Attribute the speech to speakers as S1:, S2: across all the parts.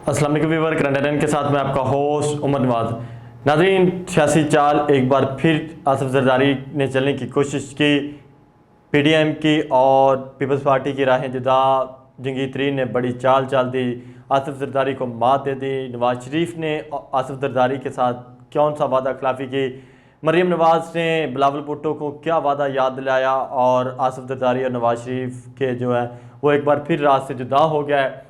S1: السلام علیکم ویور، current affairs کے ساتھ میں آپ کا ہوسٹ عمر نواز۔ ناظرین، سیاسی چال ایک بار پھر آصف زرداری نے چلنے کی کوشش کی۔ پی ڈی ایم کی اور پیپلز پارٹی کی راہیں جدا، جنگی ترین نے بڑی چال دی، آصف زرداری کو مات دے دی۔ نواز شریف نے آصف زرداری کے ساتھ کون سا وعدہ خلافی کی؟ مریم نواز نے بلاول بھٹو کو کیا وعدہ یاد دلایا؟ اور آصف زرداری اور نواز شریف کے وہ ایک بار پھر راز سے جدا ہو گیا ہے۔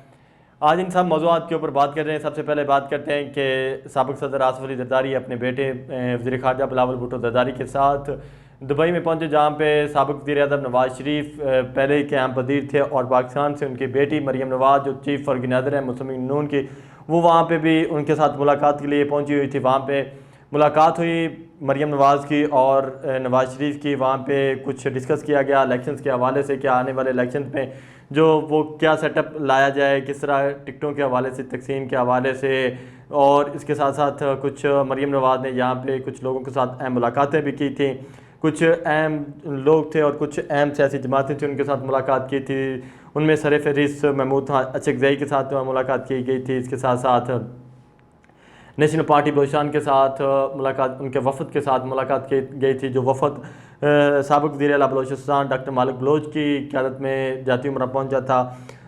S1: آج ان سب موضوعات کے اوپر بات کر رہے ہیں۔ سب سے پہلے بات کرتے ہیں کہ سابق صدر آصف علی زرداری اپنے بیٹے وزیر خارجہ بلاول بھٹو زرداری کے ساتھ دبئی میں پہنچے، جہاں پہ سابق وزیر اعظم نواز شریف پہلے کے اہم پذیر تھے، اور پاکستان سے ان کی بیٹی مریم نواز جو چیف آرگنائزر ہے مسلم لیگ نون کی، وہ وہاں پہ بھی ان کے ساتھ ملاقات کے لیے پہنچی ہوئی تھی۔ وہاں پہ ملاقات ہوئی مریم نواز کی اور نواز شریف کی۔ وہاں پہ کچھ ڈسکس کیا گیا الیکشنز کے حوالے سے، کہ آنے والے الیکشنز میں وہ کیا سیٹ اپ لایا جائے، کس طرح ٹکٹوں کے حوالے سے، تقسیم کے حوالے سے، اور اس کے ساتھ ساتھ کچھ مریم نواز نے یہاں پہ کچھ لوگوں کے ساتھ اہم ملاقاتیں بھی کی تھیں۔ کچھ اہم لوگ تھے اور کچھ اہم سیاسی جماعتیں تھیں، ان کے ساتھ ملاقات کی تھی۔ ان میں سر فہرست محمود اچکزئی کے ساتھ ملاقات کی گئی تھی۔ اس کے ساتھ ساتھ نیشنل پارٹی بلوچستان کے ساتھ ملاقات، ان کے وفد کے ساتھ ملاقات کی گئی تھی، جو وفد سابق وزیر اعلیٰ بلوچستان ڈاکٹر مالک بلوچ کی قیادت میں جاتی عمرہ پہنچا تھا۔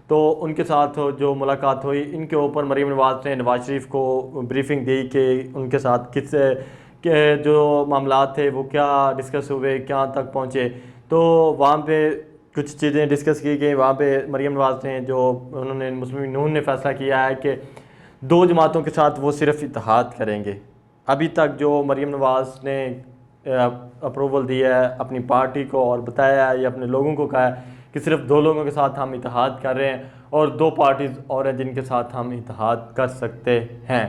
S1: تو ان کے ساتھ جو ملاقات ہوئی، ان کے اوپر مریم نواز نے نواز شریف کو بریفنگ دی کہ ان کے ساتھ جو معاملات تھے وہ کیا ڈسکس ہوئے، کہاں تک پہنچے۔ تو وہاں پہ کچھ چیزیں ڈسکس کی گئی۔ وہاں پہ مریم نواز نے انہوں نے مسلم لیگ نون نے فیصلہ کیا ہے کہ دو جماعتوں کے ساتھ وہ صرف اتحاد کریں گے۔ ابھی تک جو مریم نواز نے اپروول دیا ہے اپنی پارٹی کو اور بتایا ہے یا اپنے لوگوں کو کہا ہے کہ صرف دو لوگوں کے ساتھ ہم اتحاد کر رہے ہیں، اور دو پارٹیز اور ہیں جن کے ساتھ ہم اتحاد کر سکتے ہیں۔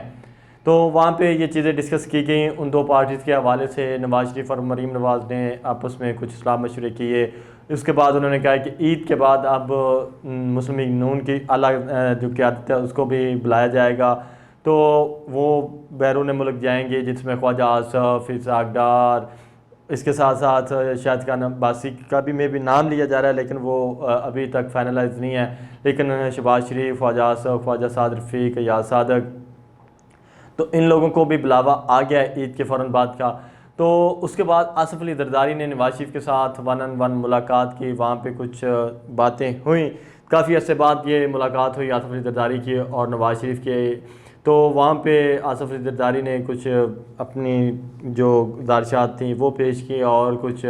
S1: تو وہاں پہ یہ چیزیں ڈسکس کی گئیں۔ ان دو پارٹیز کے حوالے سے نواز شریف اور مریم نواز نے آپس میں کچھ صلاح مشورے کیے۔ اس کے بعد انہوں نے کہا کہ عید کے بعد اب مسلم لیگ نون کی اعلیٰ جو قیادت ہے اس کو بھی بلایا جائے گا، تو وہ بیرون ملک جائیں گے، جس میں خواجہ آصف، اسحاق ڈار، اس کے ساتھ ساتھ شاہد خان عباسی کا بھی نام لیا جا رہا ہے، لیکن وہ ابھی تک فائنلائز نہیں ہے۔ لیکن شہباز شریف، خواجہ آصف، خواجہ سعد رفیق، یاز صادق، تو ان لوگوں کو بھی بلاوا آ گیا ہے عید کے فوراً بعد کا۔ تو اس کے بعد آصف علی زرداری نے نواز شریف کے ساتھ 1-on-1 ملاقات کی۔ وہاں پہ کچھ باتیں ہوئیں، کافی عرصے بعد یہ ملاقات ہوئی آصف علی زرداری کی اور نواز شریف کی۔ تو وہاں پہ آصف علی زرداری نے کچھ اپنی جو گزارشات تھیں وہ پیش کی، اور کچھ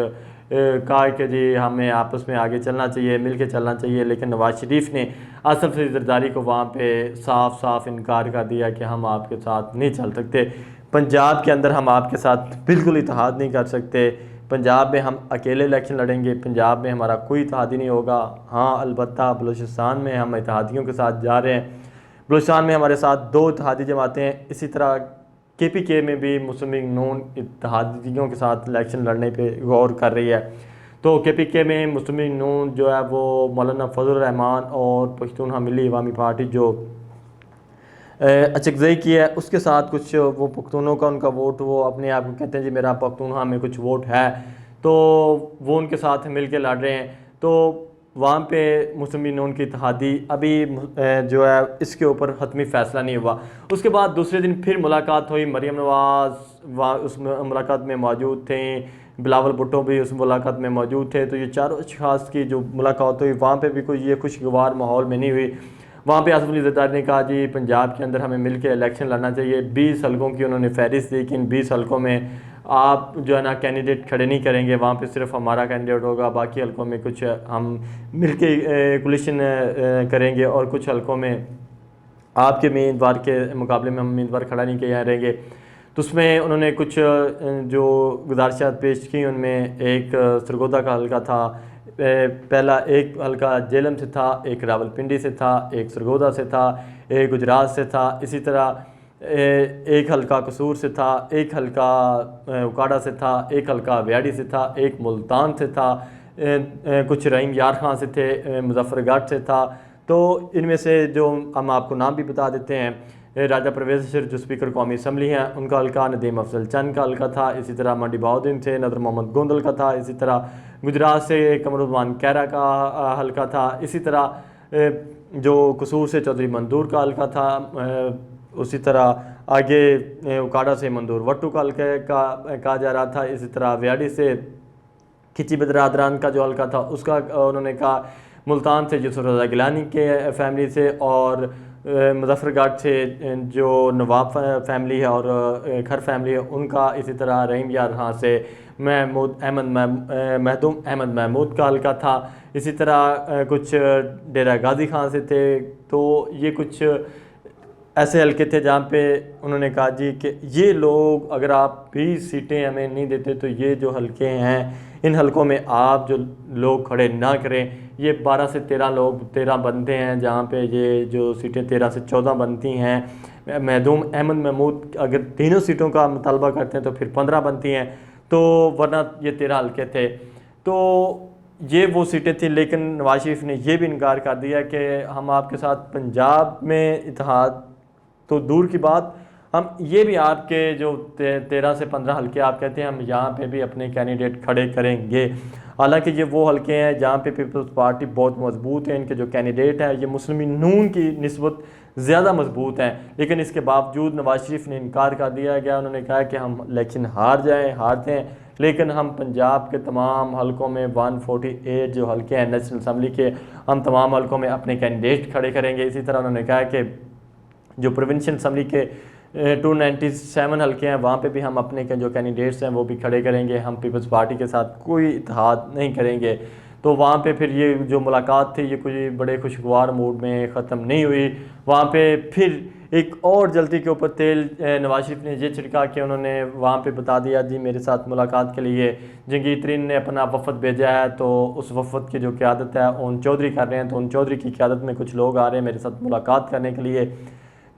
S1: کہا کہ جی ہمیں آپس میں آگے چلنا چاہیے، مل کے چلنا چاہیے۔ لیکن نواز شریف نے آصف علی زرداری کو وہاں پہ صاف انکار کر دیا کہ ہم آپ کے ساتھ نہیں چل سکتے، پنجاب کے اندر ہم آپ کے ساتھ بالکل اتحاد نہیں کر سکتے، پنجاب میں ہم اکیلے الیکشن لڑیں گے، پنجاب میں ہمارا کوئی اتحادی نہیں ہوگا۔ ہاں البتہ بلوچستان میں ہم اتحادیوں کے ساتھ جا رہے ہیں، بلوچستان میں ہمارے ساتھ 2 اتحادی جماعتیں ہیں۔ اسی طرح کے پی کے میں بھی مسلم لیگ نون اتحادیوں کے ساتھ الیکشن لڑنے پہ غور کر رہی ہے۔ تو کے پی کے میں مسلم لیگ نون جو ہے وہ مولانا فضل الرحمان اور پشتونخوا ملی عوامی پارٹی جو اچکزئی کی ہے، اس کے ساتھ کچھ وہ پختونوں کا ان کا ووٹ، وہ اپنے آپ کو کہتے ہیں جی میرا پختونخوا میں کچھ ووٹ ہے، تو وہ ان کے ساتھ مل کے لڑ رہے ہیں۔ تو وہاں پہ مسلم لیگ نون کی اتحادی ابھی جو ہے اس کے اوپر حتمی فیصلہ نہیں ہوا۔ اس کے بعد دوسرے دن پھر ملاقات ہوئی، مریم نواز وہاں اس ملاقات میں موجود تھیں، بلاول بھٹو بھی اس ملاقات میں موجود تھے۔ تو یہ چاروں اشخاص کی جو ملاقات ہوئی، وہاں پہ بھی کوئی یہ خوشگوار ماحول میں نہیں ہوئی۔ وہاں پہ آصف علی زرداری نے کہا جی پنجاب کے اندر ہمیں مل کے الیکشن لڑنا چاہیے۔ 20 حلقوں کی انہوں نے فہرست دی کہ ان 20 حلقوں میں آپ جو ہے نا کینڈیڈیٹ کھڑے نہیں کریں گے، وہاں پہ صرف ہمارا کینڈیڈیٹ ہوگا، باقی حلقوں میں کچھ ہم مل کے کولیشن کریں گے، اور کچھ حلقوں میں آپ کے امیدوار کے مقابلے میں ہم امیدوار کھڑا نہیں کیا رہیں گے۔ تو اس میں انہوں نے کچھ جو گزارشات پیش کی، ان میں ایک سرگودا کا حلقہ تھا، پہلا ایک حلقہ جہلم سے تھا، ایک راولپنڈی سے تھا، ایک سرگودا سے تھا، ایک گجرات سے تھا، اسی طرح ایک حلقہ قصور سے تھا، ایک حلقہ اکاڑا سے تھا، ایک حلقہ ویاڑی سے تھا، ایک ملتان سے تھا، کچھ رحیم یار خان سے تھے، مظفر گڑھ سے تھا۔ تو ان میں سے جو ہم آپ کو نام بھی بتا دیتے ہیں، راجہ پرویز اشرف جو اسپیکر قومی اسمبلی ہیں ان کا حلقہ، ندیم افضل چند کا حلقہ تھا، اسی طرح منڈی بہاؤدین سے نذر محمد گوندل کا تھا، اسی طرح گجرات سے قمر الرحمان کیرا کا حلقہ تھا، اسی طرح جو قصور سے چودھری مندور کا حلقہ تھا، اسی طرح آگے اکاڑا سے مندور وٹو کا حلقہ کہا جا رہا تھا، اسی طرح ویاڑی سے کھچی برادران کا جو حلقہ تھا اس کا انہوں نے کہا، ملتان سے یوسف رضا گیلانی کے فیملی سے، اور مظفر گڑھ سے جو نواب فیملی ہے اور کھر فیملی ہے ان کا، اسی طرح رحیم یار ہاں سے مہدوم احمد محمود کا حلقہ تھا، اسی طرح کچھ ڈیرہ غازی خان سے تھے۔ تو یہ کچھ ایسے حلقے تھے جہاں پہ انہوں نے کہا جی کہ یہ لوگ اگر آپ 20 سیٹیں ہمیں نہیں دیتے تو یہ جو حلقے ہیں ان حلقوں میں آپ جو لوگ کھڑے نہ کریں۔ یہ 12 سے 13 بنتے ہیں، جہاں پہ یہ جو سیٹیں 13 سے 14 بنتی ہیں۔ مہدوم احمد محمود اگر تینوں سیٹوں کا مطالبہ کرتے ہیں تو پھر 15 بنتی ہیں، تو ورنہ یہ 13 حلقے تھے۔ تو یہ وہ سیٹیں تھیں، لیکن نواز شریف نے یہ بھی انکار کر دیا کہ ہم آپ کے ساتھ پنجاب میں اتحاد تو دور کی بات، ہم یہ بھی آپ کے جو 13 سے 15 حلقے آپ کہتے ہیں ہم یہاں پہ بھی اپنے کینڈیڈیٹ کھڑے کریں گے۔ حالانکہ یہ وہ حلقے ہیں جہاں پہ پیپلز پارٹی بہت مضبوط ہے، ان کے جو کینڈیڈیٹ ہیں یہ مسلم نون کی نسبت زیادہ مضبوط ہیں، لیکن اس کے باوجود نواز شریف نے انکار کر دیا گیا۔ انہوں نے کہا کہ ہم الیکشن ہارتے ہیں، لیکن ہم پنجاب کے تمام حلقوں میں 148 جو حلقے ہیں نیشنل اسمبلی کے، ہم تمام حلقوں میں اپنے کینڈیڈیٹ کھڑے کریں گے۔ اسی طرح انہوں نے کہا کہ جو پروونشل اسمبلی کے 297 حلقے ہیں وہاں پہ بھی ہم اپنے جو کینڈیڈیٹس ہیں وہ بھی کھڑے کریں گے، ہم پیپلز پارٹی کے ساتھ کوئی اتحاد نہیں کریں گے۔ تو وہاں پہ پھر یہ جو ملاقات تھی یہ کوئی بڑے خوشگوار موڈ میں ختم نہیں ہوئی۔ وہاں پہ پھر ایک اور جلدی کے اوپر تیل نواز شریف نے یہ چھڑکا کہ انہوں نے وہاں پہ بتا دیا جی میرے ساتھ ملاقات کے لیے جنگی ترین نے اپنا وفد بھیجا ہے، تو اس وفد کی جو قیادت ہے اون چودھری کر رہے ہیں، تو اون چودھری کی قیادت میں کچھ لوگ آ رہے ہیں میرے ساتھ ملاقات کرنے کے لیے۔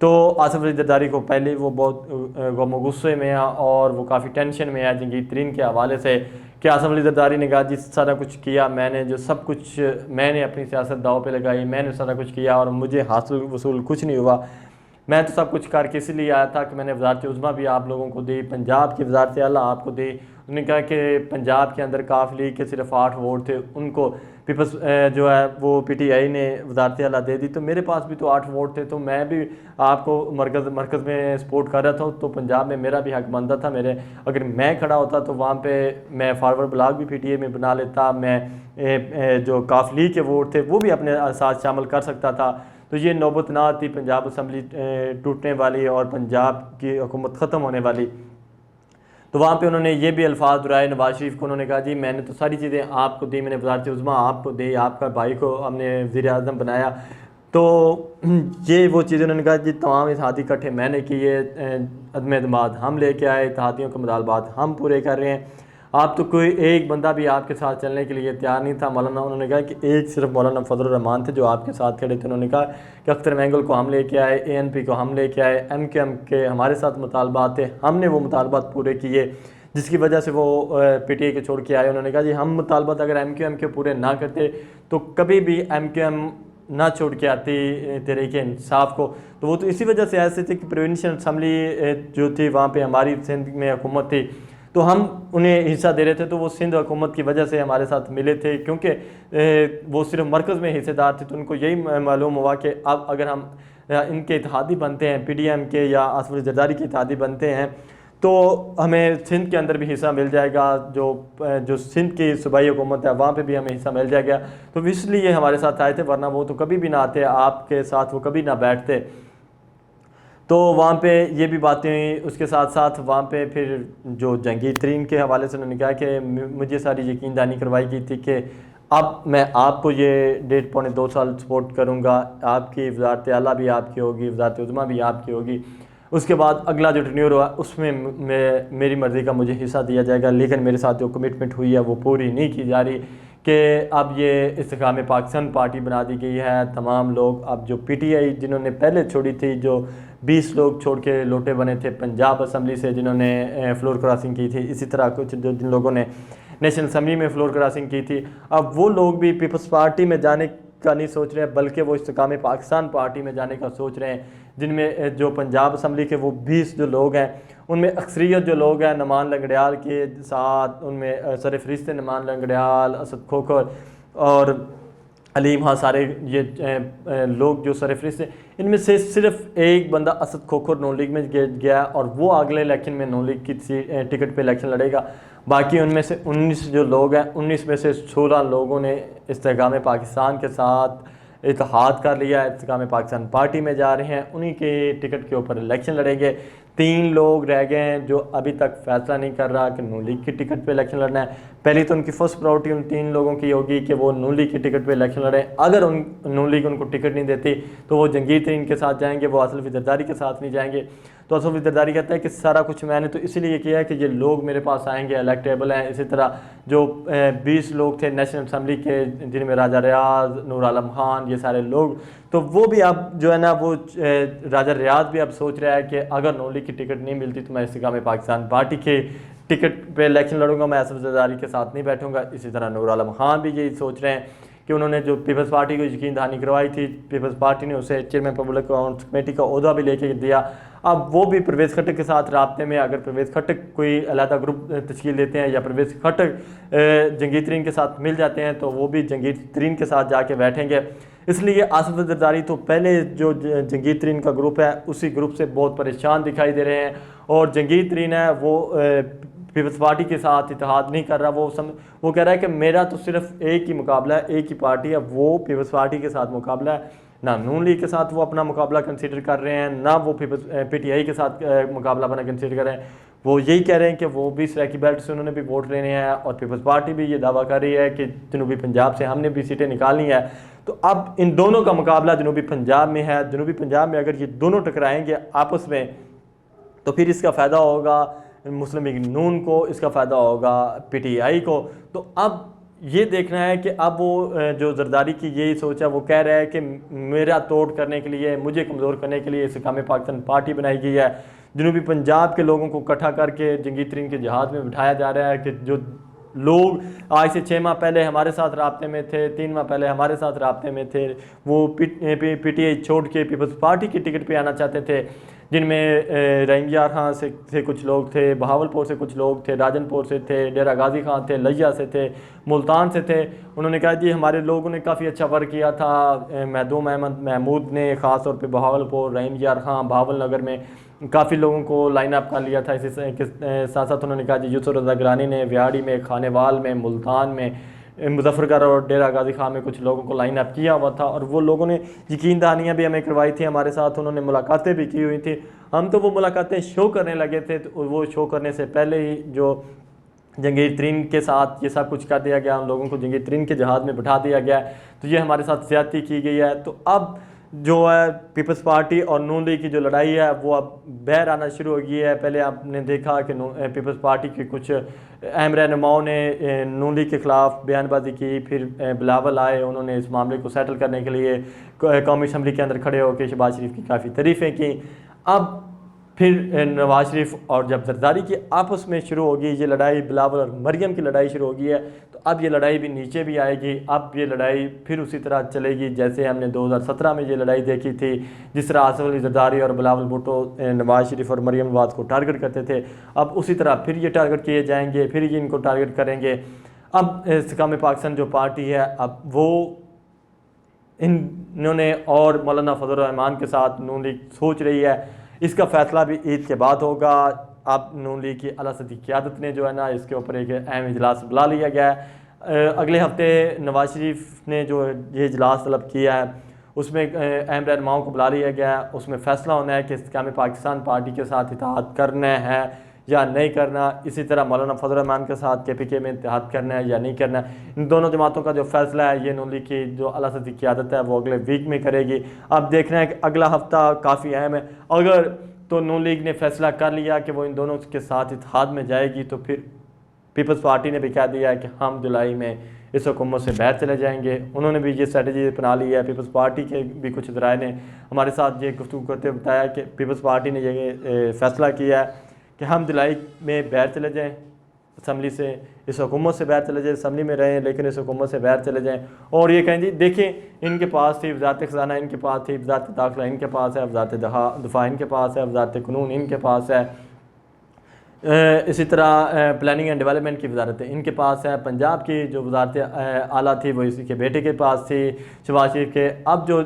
S1: تو آصف علی زرداری کو پہلے وہ بہت غم و غصے میں ہے اور وہ کافی ٹینشن میں ہے جنگی ترین کے حوالے سے، کہ آصف علی زرداری نے کہا جی سارا کچھ کیا میں نے، جو سب کچھ میں نے اپنی سیاست داؤ پہ لگائی، میں نے سارا کچھ کیا اور مجھے حاصل وصول کچھ نہیں ہوا۔ میں تو سب کچھ کر کے اس لیے آیا تھا کہ میں نے وزارت عظمیٰ بھی آپ لوگوں کو دی، پنجاب کی وزارت اعلیٰ آپ کو دی۔ انہوں نے کہا کہ پنجاب کے اندر کاف لیگ کے صرف 8 ووٹ تھے، ان کو پیپلز جو ہے وہ پی ٹی آئی نے وزارت اعلیٰ دے دی، تو میرے پاس بھی تو 8 ووٹ تھے، تو میں بھی آپ کو مرکز میں سپورٹ کر رہا تھا، تو پنجاب میں میرا بھی حق بنتا تھا۔ اگر میں کھڑا ہوتا تو وہاں پہ میں فارورڈ بلاک بھی پی ٹی آئی میں بنا لیتا، میں جو کاف لیگ کے ووٹ تھے وہ بھی اپنے ساتھ شامل کر سکتا تھا، تو یہ نوبت نہ آتی پنجاب اسمبلی ٹوٹنے والی اور پنجاب کی حکومت ختم ہونے والی۔ تو وہاں پہ انہوں نے یہ بھی الفاظ دہرائے نواز شریف کو، انہوں نے کہا جی میں نے تو ساری چیزیں آپ کو دی، میں نے وزارت عظمیٰ آپ کو دی، آپ کا بھائی کو ہم نے وزیر اعظم بنایا، تو یہ وہ چیزیں انہوں نے کہا جی تمام اتحادی اکٹھے میں نے کیے، عدم اعتماد ہم لے کے آئے، اتحادیوں کے مطالبات ہم پورے کر رہے ہیں، آپ تو کوئی ایک بندہ بھی آپ کے ساتھ چلنے کے لیے تیار نہیں تھا۔ انہوں نے کہا کہ ایک صرف مولانا فضل الرحمان تھے جو آپ کے ساتھ کھڑے تھے۔ انہوں نے کہا کہ اختر مینگل کو ہم لے کے آئے، اے این پی کو ہم لے کے آئے، ایم کیو ایم کے ہمارے ساتھ مطالبات تھے، ہم نے وہ مطالبات پورے کیے، جس کی وجہ سے وہ پی ٹی آئی کے چھوڑ کے آئے۔ انہوں نے کہا جی ہم مطالبات اگر ایم کیو ایم کے پورے نہ کرتے تو کبھی بھی ایم کیو ایم نہ چھوڑ کے آتی تحریک انصاف کو، تو وہ تو اسی وجہ سے ایسے تھے کہ پروونشل اسمبلی جو تھی وہاں پہ ہماری سندھ میں حکومت تھی، تو ہم انہیں حصہ دے رہے تھے، تو وہ سندھ حکومت کی وجہ سے ہمارے ساتھ ملے تھے، کیونکہ وہ صرف مرکز میں حصے دار تھے، تو ان کو یہی معلوم ہوا کہ اب اگر ہم ان کے اتحادی بنتے ہیں، پی ڈی ایم کے یا آصف علی زرداری کے اتحادی بنتے ہیں، تو ہمیں سندھ کے اندر بھی حصہ مل جائے گا، جو سندھ کی صوبائی حکومت ہے وہاں پہ بھی ہمیں حصہ مل جائے گا، تو اس لیے ہمارے ساتھ آئے تھے، ورنہ وہ تو کبھی بھی نہ آتے، آپ کے ساتھ وہ کبھی نہ بیٹھتے۔ تو وہاں پہ یہ بھی باتیں ہوئیں، اس کے ساتھ ساتھ وہاں پہ پھر جو جنگی ترین کے حوالے سے انہوں نے کہا کہ مجھے ساری یقین دہانی کروائی گئی تھی کہ اب میں آپ کو یہ 1.5-2 سال سپورٹ کروں گا، آپ کی وزارت اعلیٰ بھی آپ کی ہوگی، وزارت عظمیٰ بھی آپ کی ہوگی، اس کے بعد اگلا جو ٹرینیور ہوا اس میں میری مرضی کا مجھے حصہ دیا جائے گا، لیکن میرے ساتھ جو کمٹمنٹ ہوئی ہے وہ پوری نہیں کی جا رہی، کہ اب یہ استحکام پاکستان پارٹی بنا دی گئی ہے، تمام لوگ اب جو پی ٹی آئی جنہوں نے پہلے چھوڑی تھی، جو 20 لوگ چھوڑ کے لوٹے بنے تھے پنجاب اسمبلی سے جنہوں نے فلور کراسنگ کی تھی، اسی طرح کچھ جن لوگوں نے نیشنل اسمبلی میں فلور کراسنگ کی تھی، اب وہ لوگ بھی پیپلز پارٹی میں جانے کا نہیں سوچ رہے ہیں بلکہ وہ استحکام پاکستان پارٹی میں جانے کا سوچ رہے ہیں، جن میں جو پنجاب اسمبلی کے وہ 20 جو لوگ ہیں ان میں اکثریت جو لوگ ہیں نمان لنگڑیال کے ساتھ، ان میں سر فہرست نمان لنگڑیال، اسد کھوکھر اور علیم ہاں سارے یہ لوگ جو سرفہرست ہیں، ان میں سے صرف ایک بندہ اسد کھوکھر نون لیگ میں گیا اور وہ اگلے الیکشن میں نون لیگ کی ٹکٹ پہ الیکشن لڑے گا۔ باقی ان میں سے 19 جو لوگ ہیں، 19 میں سے 16 لوگوں نے استحکام پاکستان کے ساتھ اتحاد کر لیا ہے، استحکام پاکستان پارٹی میں جا رہے ہیں، انہی کے ٹکٹ کے اوپر الیکشن لڑیں گے۔ 3 لوگ رہ گئے ہیں جو ابھی تک فیصلہ نہیں کر رہا کہ نون لیگ کی ٹکٹ پہ الیکشن لڑنا ہے۔ پہلی تو ان کی فرسٹ پرائورٹی ان 3 لوگوں کی ہوگی کہ وہ نون لیگ کی ٹکٹ پہ الیکشن لڑیں۔ اگر نون لیگ ان کو ٹکٹ نہیں دیتی تو وہ جہانگیر ترین کے ساتھ جائیں گے، وہ آصف علی زرداری کے ساتھ نہیں جائیں گے۔ تو آصف علی زرداری کہتا ہے کہ سارا کچھ میں نے تو اسی لیے کیا ہے کہ یہ لوگ میرے پاس آئیں گے، الیکٹیبل ہیں۔ اسی طرح جو 20 لوگ تھے نیشنل اسمبلی کے، جن میں راجہ ریاض، نور عالم خان، یہ سارے لوگ، تو وہ بھی اب جو ہے نا وہ راجہ ریاض بھی اب سوچ رہا ہے کہ اگر نون لیگ کی ٹکٹ نہیں ملتی تو میں استحکام پاکستان پارٹی کے ٹکٹ پہ الیکشن لڑوں گا، میں آصف زرداری کے ساتھ نہیں بیٹھوں گا۔ اسی طرح نور عالم خان بھی یہی سوچ رہے ہیں کہ انہوں نے جو پیپلز پارٹی کو یقین دہانی کروائی تھی، پیپلز پارٹی نے اسے چیئرمین پبلک اکاؤنٹس کمیٹی کا عہدہ بھی لے کے دیا۔ اب وہ بھی پرویز خٹک کے ساتھ رابطے میں، اگر پرویز خٹک کوئی علیحدہ گروپ تشکیل دیتے ہیں یا پرویز خٹک جہانگیر ترین کے ساتھ مل جاتے ہیں تو وہ بھی جہانگیر ترین کے ساتھ جا کے بیٹھیں گے۔ اس لیے آصف علی زرداری تو پہلے جو جہانگیر ترین کا گروپ ہے اسی گروپ سے بہت پریشان دکھائی دے رہے ہیں، اور جہانگیر ترین ہے وہ پیپلز پارٹی کے ساتھ اتحاد نہیں کر رہا۔ وہ کہہ رہا ہے کہ میرا تو صرف ایک ہی مقابلہ ہے، ایک ہی پارٹی ہے، وہ پیپلز پارٹی کے ساتھ مقابلہ ہے۔ نہ نون لیگ کے ساتھ وہ اپنا مقابلہ کنسیڈر کر رہے ہیں، نہ وہ پی ٹی آئی کے ساتھ مقابلہ اپنا کنسیڈر کر رہے ہیں۔ وہ یہی کہہ رہے ہیں کہ وہ بھی سریکی بیلٹ سے انہوں نے بھی ووٹ لینے ہیں، اور پیپلز پارٹی بھی یہ دعویٰ کر رہی ہے کہ جنوبی پنجاب سے ہم نے بھی سیٹیں نکالنی ہے۔ تو اب ان دونوں کا مقابلہ جنوبی پنجاب میں ہے۔ جنوبی پنجاب میں اگر یہ دونوں ٹکرائیں گے آپس میں تو پھر اس کا فائدہ ہوگا مسلم لیگ نون کو، اس کا فائدہ ہوگا پی ٹی آئی کو۔ تو اب یہ دیکھنا ہے کہ اب وہ جو زرداری کی یہی سوچ ہے، وہ کہہ رہا ہے کہ میرا توڑ کرنے کے لیے، مجھے کمزور کرنے کے لیے استحکام پاکستان پارٹی بنائی گئی ہے۔ جنوبی پنجاب کے لوگوں کو اکٹھا کر کے جہانگیر ترین کے جہاز میں بٹھایا جا رہا ہے کہ جو لوگ آج سے 6 ماہ پہلے ہمارے ساتھ رابطے میں تھے، 3 ماہ پہلے ہمارے ساتھ رابطے میں تھے، وہ پی ٹی آئی چھوڑ کے پیپلز پارٹی کی ٹکٹ پہ آنا چاہتے تھے، جن میں رحیم یار خان سے کچھ لوگ تھے، بہاولپور سے کچھ لوگ تھے، راجن پور سے تھے، ڈیرہ غازی خان تھے، لیا سے تھے، ملتان سے تھے۔ انہوں نے کہا جی ہمارے لوگوں نے کافی اچھا ورک کیا تھا، محدوم احمد محمود نے خاص طور پہ بہاولپور، رحیم یار خان، بہاول نگر میں کافی لوگوں کو لائن اپ کر لیا تھا۔ اسی ساتھ ساتھ انہوں نے کہا جی یوسف رضا گرانی نے ویاڑی میں، کھانے وال میں، ملتان میں، مظفر گڑھ اور ڈیرہ غازی خان میں کچھ لوگوں کو لائن اپ کیا ہوا تھا، اور وہ لوگوں نے یقین دہانیاں بھی ہمیں کروائی تھی ہمارے ساتھ، انہوں نے ملاقاتیں بھی کی ہوئی تھی۔ ہم تو وہ ملاقاتیں شو کرنے لگے تھے، تو وہ شو کرنے سے پہلے ہی جو جہانگیر ترین کے ساتھ یہ سب کچھ کر دیا گیا، ہم لوگوں کو جہانگیر ترین کے جہاز میں بٹھا دیا گیا، تو یہ ہمارے ساتھ زیادتی کی گئی ہے۔ تو اب جو ہے پیپلز پارٹی اور نون لیگ کی جو لڑائی ہے وہ اب بہر آنا شروع ہو گئی ہے۔ پہلے آپ نے دیکھا کہ پیپلز پارٹی کے کچھ اہم رہنماؤں نے نون لیگ کے خلاف بیان بازی کی، پھر بلاول آئے، انہوں نے اس معاملے کو سیٹل کرنے کے لیے قومی اسمبلی کے اندر کھڑے ہو کے شہباز شریف کی کافی تعریفیں کی۔ اب پھر نواز شریف اور جب زرداری کی آپس میں شروع ہوگی یہ لڑائی، بلاول اور مریم کی لڑائی شروع ہوگی ہے، تو اب یہ لڑائی بھی نیچے بھی آئے گی۔ اب یہ لڑائی پھر اسی طرح چلے گی جیسے ہم نے 2017 میں یہ لڑائی دیکھی تھی، جس طرح آصف علی زرداری اور بلاول بھٹو نواز شریف اور مریم نواز کو ٹارگٹ کرتے تھے، اب اسی طرح پھر یہ ٹارگٹ کیے جائیں گے، پھر یہ ان کو ٹارگٹ کریں گے۔ اب استحکام پاکستان جو پارٹی ہے اب وہ انہوں نے اور مولانا فضل الرحمان کے ساتھ نون لیگ سوچ رہی ہے، اس کا فیصلہ بھی عید کے بعد ہوگا۔ اب نون لیگ کی اعلیٰ سطحی قیادت نے جو ہے نا اس کے اوپر ایک اہم اجلاس بلا لیا گیا ہے۔ اگلے ہفتے نواز شریف نے جو یہ اجلاس طلب کیا ہے اس میں اہم رہنماؤں کو بلا لیا گیا ہے، اس میں فیصلہ ہونا ہے کہ استحکام پاکستان پارٹی کے ساتھ اتحاد کرنا ہے یا نہیں کرنا۔ اسی طرح مولانا فضل الرحمان کے ساتھ کے پی کے میں اتحاد کرنا ہے یا نہیں کرنا ہے۔ ان دونوں جماعتوں کا جو فیصلہ ہے یہ نون لیگ کی جو اعلیٰ سطحی قیادت ہے وہ اگلے ویک میں کرے گی۔ اب دیکھنا ہے کہ اگلا ہفتہ کافی اہم ہے، اگر تو نون لیگ نے فیصلہ کر لیا کہ وہ ان دونوں کے ساتھ اتحاد میں جائے گی تو پھر پیپلز پارٹی نے بھی کہہ دیا ہے کہ ہم جولائی میں اس حکومت سے باہر چلے جائیں گے۔ انہوں نے بھی یہ اسٹریٹجی اپنا لی ہے۔ پیپلز پارٹی کے بھی کچھ ذرائع نے ہمارے ساتھ یہ گفتگو کرتے ہوئے بتایا کہ پیپلز پارٹی نے یہ فیصلہ کیا ہے کہ ہم جولائی میں باہر چلے جائیں اسمبلی سے، اس حکومت سے باہر چلے جائیں، اسمبلی میں رہیں لیکن اس حکومت سے باہر چلے جائیں، اور یہ کہیں جی دیکھیں ان کے پاس تھی وزارت خزانہ، ان کے پاس تھی وزارت داخلہ، ان کے پاس ہے وزارت دفاع، ان کے پاس ہے وزارت قانون، ان کے پاس ہے اسی طرح پلاننگ اینڈ ڈیولپمنٹ کی وزارتیں ان کے پاس ہے، پنجاب کی جو وزارت اعلیٰ تھی وہ اسی کے بیٹے کے پاس تھی شہباز شریف کے، اب جو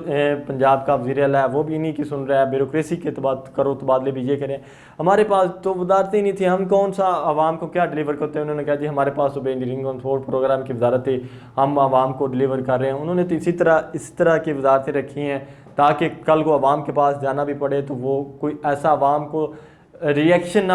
S1: پنجاب کا وزیر اعلیٰ ہے وہ بھی انہی کی سن رہا ہے، بیوروکریسی کے کرو تبادلے بھی یہ کریں، ہمارے پاس تو وزارتیں نہیں تھیں، ہم کون سا عوام کو کیا ڈلیور کرتے ہیں؟ انہوں نے کہا جی ہمارے پاس صوبے انجینئرنگ آن فوڈ پروگرام کی وزارت تھی، ہم عوام کو ڈلیور کر رہے ہیں۔ انہوں نے تو اس طرح کی وزارتیں رکھی ہیں تاکہ کل کو عوام کے پاس جانا بھی پڑے تو وہ کوئی ایسا عوام کو ریئیکشن نہ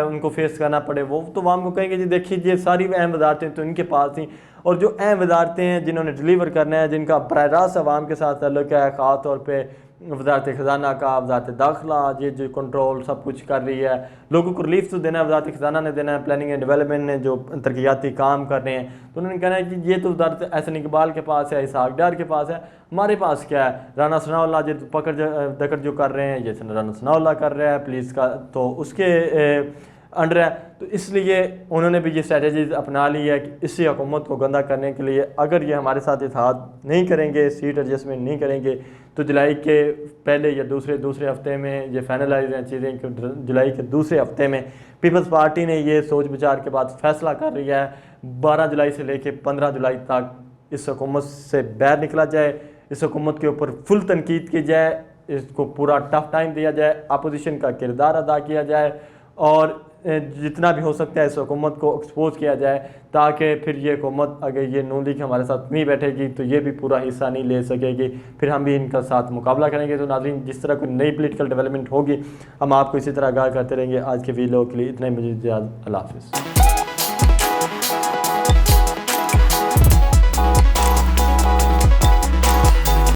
S1: ان کو فیس کرنا پڑے، وہ تو عوام کو کہیں گے جی دیکھیے یہ ساری اہم وزارتیں تو ان کے پاس تھیں، اور جو اہم وزارتیں ہیں جنہوں نے ڈلیور کرنا ہے، جن کا براہ راست عوام کے ساتھ تعلق ہے، خاص طور پہ وزارت خزانہ کا، وزارت داخلہ، یہ جو کنٹرول سب کچھ کر رہی ہے، لوگوں کو ریلیف تو دینا ہے، وزارت خزانہ نے دینا ہے، پلاننگ اینڈ ڈیولپمنٹ نے جو ترقیاتی کام کر رہے ہیں، تو انہوں نے کہنا ہے کہ یہ تو وزارت احسن اقبال کے پاس ہے، اسحاق ڈار کے پاس ہے، ہمارے پاس کیا ہے؟ رانا ثناء اللہ جو پکڑ دکڑ جو کر رہے ہیں یہ رانا ثناء اللہ کر رہا ہے، پولیس کا تو اس کے انڈر ہے، تو اس لیے انہوں نے بھی یہ اسٹریٹجیز اپنا لی ہے کہ اسی حکومت کو گندہ کرنے کے لیے اگر یہ ہمارے ساتھ اتحاد نہیں کریں گے، سیٹ ایڈجسٹمنٹ نہیں کریں گے، تو جولائی کے پہلے یا دوسرے ہفتے میں یہ فائنلائز ہیں چیزیں کہ جولائی کے دوسرے ہفتے میں پیپلز پارٹی نے یہ سوچ بچار کے بعد فیصلہ کر رہی ہے 12 جولائی سے لے کے 15 جولائی تک اس حکومت سے باہر نکلا جائے، اس حکومت کے اوپر فل تنقید کی جائے، اس کو پورا ٹف ٹائم دیا جائے، اپوزیشن کا کردار ادا کیا جائے، اور جتنا بھی ہو سکتا ہے اس حکومت کو ایکسپوز کیا جائے، تاکہ پھر یہ حکومت اگر یہ نون لیگ ہمارے ساتھ نہیں بیٹھے گی تو یہ بھی پورا حصہ نہیں لے سکے گی، پھر ہم بھی ان کا ساتھ مقابلہ کریں گے۔ تو ناظرین جس طرح کوئی نئی پولیٹیکل ڈیولپمنٹ ہوگی ہم آپ کو اسی طرح آگاہ کرتے رہیں گے۔ آج کے ویڈیو کے لیے اتنا ہی، مجھے اجازت، اللہ حافظ۔